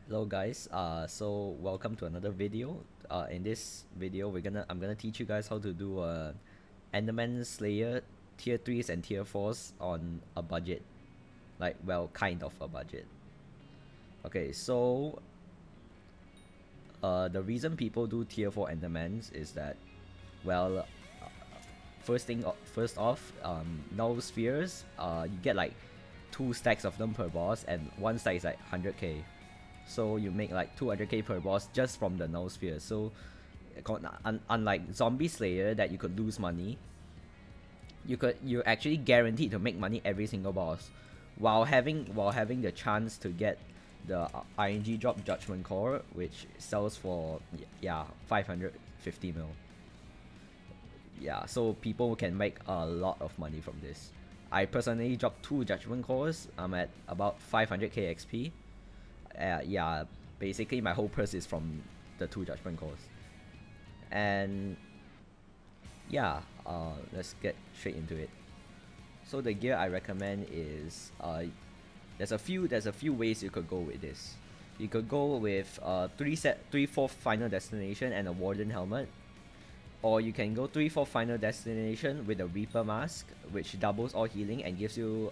Hello guys, so welcome to another video. In this video I'm gonna teach you guys how to do Enderman Slayer tier 3s and tier 4s on a budget. Like, well, kind of a budget. Okay, so the reason people do tier 4 Endermans is that, well, first off, no spheres, you get like 2 stacks of them per boss, and 1 stack is like 100k. So you make like 200k per boss just from the null sphere. So unlike Zombie Slayer that you could lose money, you're actually guaranteed to make money every single boss, while having the chance to get the ING drop Judgment Core, which sells for 550 mil. Yeah, so people can make a lot of money from this. I personally dropped 2 Judgment Cores. I'm at about 500k XP. Yeah, basically my whole purse is from the 2 Judgment Cores. And yeah, let's get straight into it. So the gear I recommend is there's a few ways you could go with this. You could go with 3/4 Final Destination and a Warden helmet, or you can go 3/4 Final Destination with a Reaper mask, which doubles all healing and gives you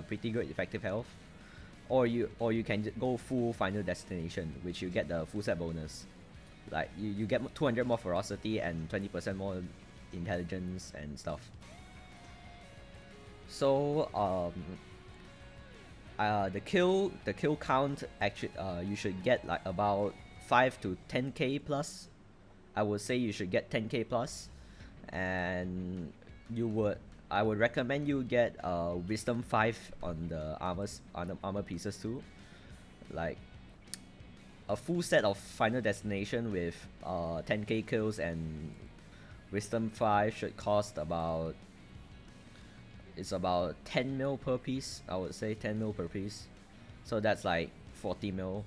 pretty good effective health. Or you can go full Final Destination, which you get the full set bonus. Like you get 200 more ferocity and 20% more intelligence and stuff. So the kill count actually you should get like about 5 to 10k plus. I would say you should get 10k plus, and I would recommend you get Wisdom 5 on the armor pieces too. Like a full set of Final Destination with 10k kills and Wisdom 5 should cost about 10 mil per piece. I would say 10 mil per piece. So that's like 40 mil.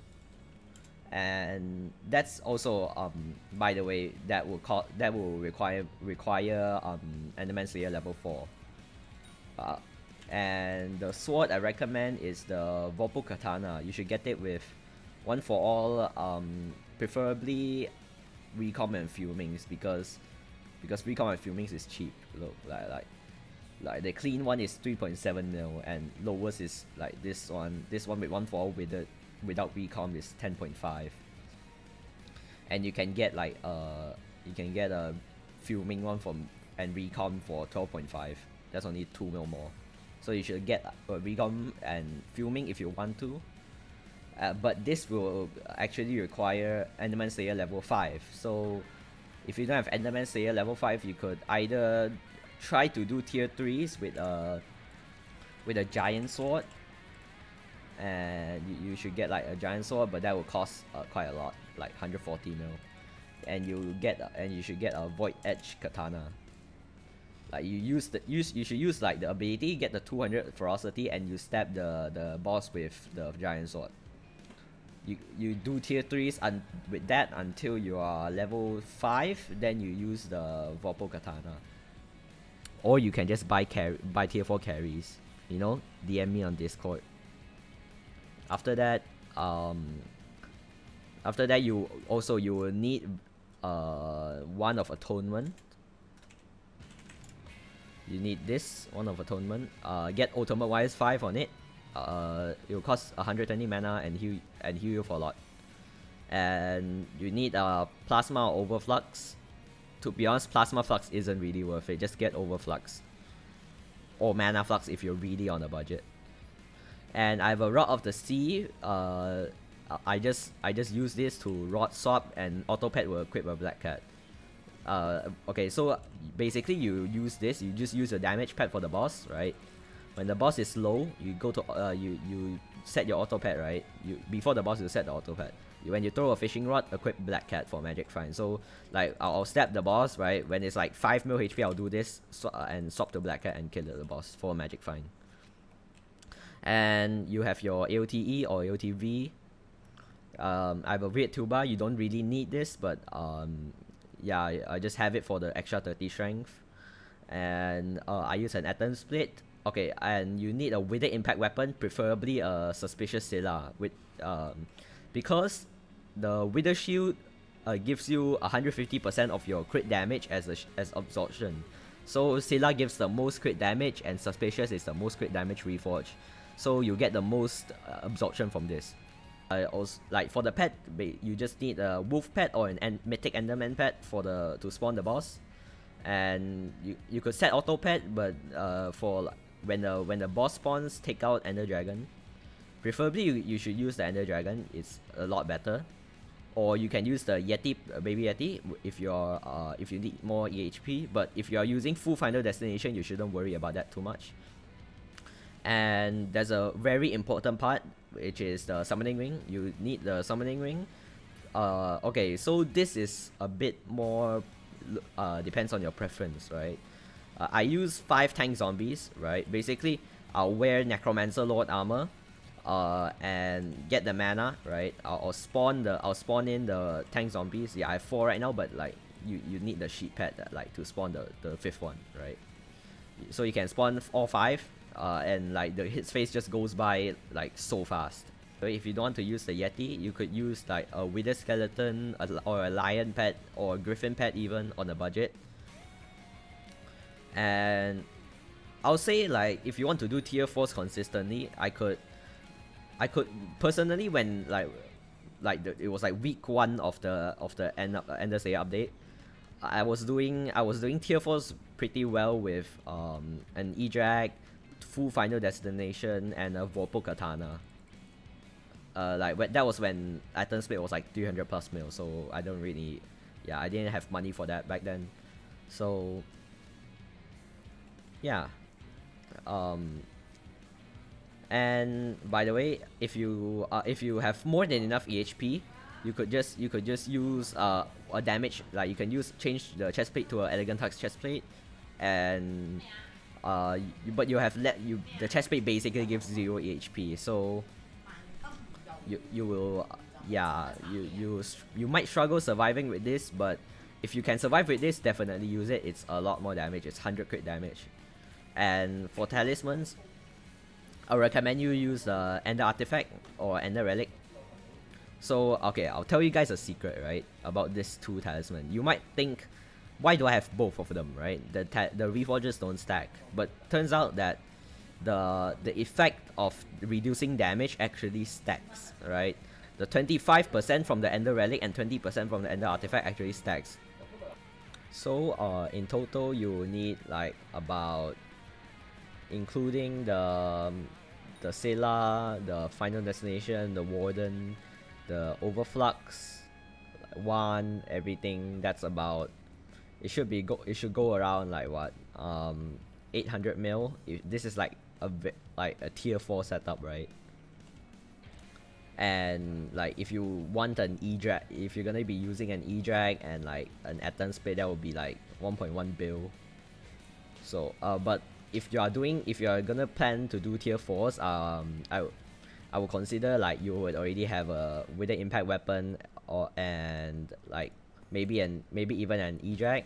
And that's also by the way, that will require Enderman Slayer level 4. And the sword I recommend is the Vopu Katana. You should get it with 1 for all, preferably Recom and Fumings, because Recom and Fumings is cheap. Look, like the clean one is 3.7 mil, and lowest is like this one with 1 for all without Recom is 10.5. And you can get like a Fuming one from and Recom for 12.5. That's only 2 mil more. So you should get Recom and Fuming if you want to. But this will actually require Enderman Slayer level 5. So if you don't have Enderman Slayer level 5, you could either try to do tier 3s with a giant sword. And you should get like a giant sword, but that will cost quite a lot, like 140 mil. And you should get a Void Edge Katana. Like you should use like the ability, get the 200 ferocity, and you stab the boss with the giant sword. You do tier 3s with that until you are level 5, then you use the Vopo Katana. Or you can just buy tier 4 carries. You know, DM me on Discord. After that you will need 1 of Atonement. You need this 1 of Atonement. Get Ultimate Wise 5 on it. It will cost 120 mana and heal you for a lot. And you need Plasma or Overflux. To be honest, Plasma Flux isn't really worth it. Just get Overflux or Mana Flux if you're really on a budget. And I have a Rod of the Sea. I just use this to Rod Swap, and Auto Pet will equip a Black Cat. Okay, so basically you use this. You just use a damage pad for the boss, right? When the boss is low, you go to you set your Auto Pet, right? Before the boss, you set the Auto Pet. When you throw a fishing rod, equip Black Cat for magic find. So like I'll stab the boss, right? When it's like 5 mil HP, I'll do this and swap to Black Cat and kill the boss for magic find. And you have your AOTE or AOTV. I have a Weird Tuba. You don't really need this, but yeah, I just have it for the extra 30 strength. And I use an Atom Split. Okay, and you need a Withered Impact weapon, preferably a Suspicious Scylla with because the Wither Shield gives you 150% of your crit damage as absorption. So Scylla gives the most crit damage and Suspicious is the most crit damage reforge. So you get the most absorption from this. Also, like for the pet, you just need a wolf pet or an mythic enderman pet to spawn the boss. And you could set auto pet, but for when the boss spawns, take out Ender Dragon. Preferably you should use the Ender Dragon. It's a lot better. Or you can use the Yeti, Baby Yeti, if you need more EHP. But if you are using full Final Destination, you shouldn't worry about that too much. And there's a very important part, which is the Summoning Ring. You need the Summoning Ring. Okay, so this is a bit more depends on your preference, right? I use 5 tank zombies, right? Basically, I'll wear Necromancer Lord armor. And get the mana, right? I'll spawn in the tank zombies. Yeah, I have 4 right now, but like you need the sheep pet to spawn the 5th one, right? So you can spawn all 5, and like the hit phase just goes by like so fast. So if you don't want to use the Yeti, you could use like a Wither Skeleton or a Lion pet or a Griffin pet even on a budget. And I'll say like if you want to do tier 4s consistently, I could personally, when it was like week 1 of the Endless Day update, I was doing tier 4s pretty well with an E-Drag, full Final Destination, and a Vorpal Katana. That was when Atom Split was like 300 plus mil, so I didn't have money for that back then. So yeah. And by the way, if you have more than enough EHP, you could just use a damage, like you can change the chest plate to an Elegant Tux chest plate, and but the chest plate basically gives 0 EHP, so you will you might struggle surviving with this, but if you can survive with this, definitely use it. It's a lot more damage. It's 100 crit damage. And for talismans, I recommend you use the Ender Artifact or Ender Relic. So, okay, I'll tell you guys a secret, right, about this 2 talisman. You might think, why do I have both of them, right? The Reforgers don't stack. But turns out that the effect of reducing damage actually stacks, right? The 25% from the Ender Relic and 20% from the Ender Artifact actually stacks. So, in total, you need like about, including the Scylla, the Final Destination, the Warden, the Overflux, 1, everything. That's about. It should go around like what 800 mil. This is like a tier 4 setup, right? And like if you want an E-Drag, if you're gonna be using an E-Drag and like an Atom Split, that would be like 1.1 bill. So but if you are gonna plan to do tier 4s, I would consider like you would already have a Wither Impact weapon and like maybe even an E-Drag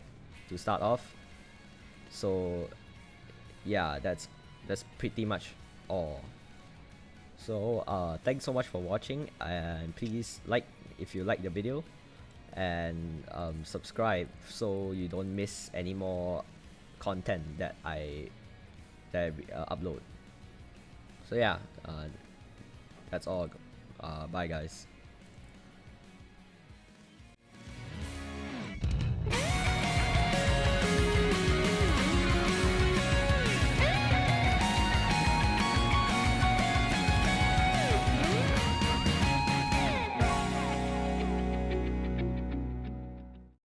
to start off. So yeah, that's pretty much all. So thanks so much for watching, and please like if you like the video, and subscribe so you don't miss any more content that I upload. So yeah, that's all. Bye guys.